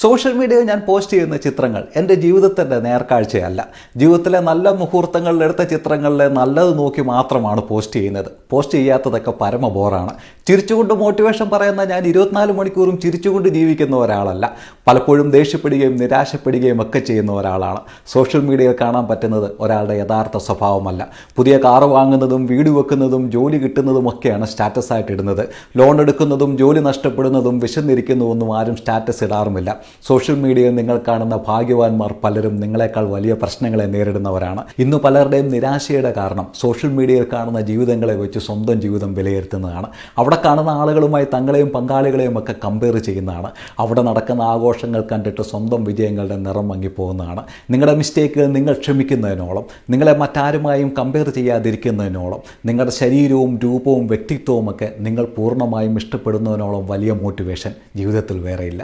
Social മീഡിയയിൽ ഞാൻ post ചെയ്യുന്ന ചിത്രങ്ങൾ എൻ്റെ ജീവിതത്തിൻ്റെ നേർക്കാഴ്ചയല്ല. ജീവിതത്തിലെ നല്ല മുഹൂർത്തങ്ങളിലെടുത്ത ചിത്രങ്ങളിലെ നല്ലത് നോക്കി മാത്രമാണ് പോസ്റ്റ് ചെയ്യുന്നത്. പോസ്റ്റ് ചെയ്യാത്തതൊക്കെ പരമ ബോറാണ്. ചിരിച്ചുകൊണ്ട് മോട്ടിവേഷൻ പറയുന്ന ഞാൻ 24 മണിക്കൂറും ചിരിച്ചുകൊണ്ട് ജീവിക്കുന്ന ഒരാളല്ല. പലപ്പോഴും ദേഷ്യപ്പെടുകയും നിരാശപ്പെടുകയും ഒക്കെ ചെയ്യുന്ന ഒരാളാണ്. സോഷ്യൽ മീഡിയയിൽ കാണാൻ പറ്റുന്നത് ഒരാളുടെ യഥാർത്ഥ സ്വഭാവമല്ല. പുതിയ കാറ് വാങ്ങുന്നതും വീട് വെക്കുന്നതും ജോലി കിട്ടുന്നതുമൊക്കെയാണ് സ്റ്റാറ്റസ് ആയിട്ട് ഇടുന്നത്. ലോൺ എടുക്കുന്നതും ജോലി നഷ്ടപ്പെടുന്നതും വിശന്നിരിക്കുന്നതൊന്നും ആരും സ്റ്റാറ്റസ് ഇടാറുമില്ല. സോഷ്യൽ മീഡിയയിൽ നിങ്ങൾ കാണുന്ന ഭാഗ്യവാന്മാർ പലരും നിങ്ങളെക്കാൾ വലിയ പ്രശ്നങ്ങളെ നേരിടുന്നവരാണ്. ഇന്ന് പലരുടെയും നിരാശയുടെ കാരണം സോഷ്യൽ മീഡിയയിൽ കാണുന്ന ജീവിതങ്ങളെ വെച്ച് സ്വന്തം ജീവിതം വിലയിരുത്തുന്നതാണ്. അവിടെ കാണുന്ന ആളുകളുമായി തങ്ങളെയും പങ്കാളികളെയും ഒക്കെ കമ്പയർ ചെയ്യുന്നതാണ്. അവിടെ നടക്കുന്ന ആഘോഷങ്ങൾ കണ്ടിട്ട് സ്വന്തം വിജയങ്ങളുടെ നിറം മങ്ങിപ്പോകുന്നതാണ്. നിങ്ങളുടെ മിസ്റ്റേക്ക് നിങ്ങൾ ക്ഷമിക്കുന്നതിനോളം, നിങ്ങളെ മറ്റാരുമായും കമ്പയർ ചെയ്യാതിരിക്കുന്നതിനോളം, നിങ്ങളുടെ ശരീരവും രൂപവും വ്യക്തിത്വവും ഒക്കെ നിങ്ങൾ പൂർണ്ണമായും ഇഷ്ടപ്പെടുന്നതിനോളം വലിയ മോട്ടിവേഷൻ ജീവിതത്തിൽ വേറെയില്ല.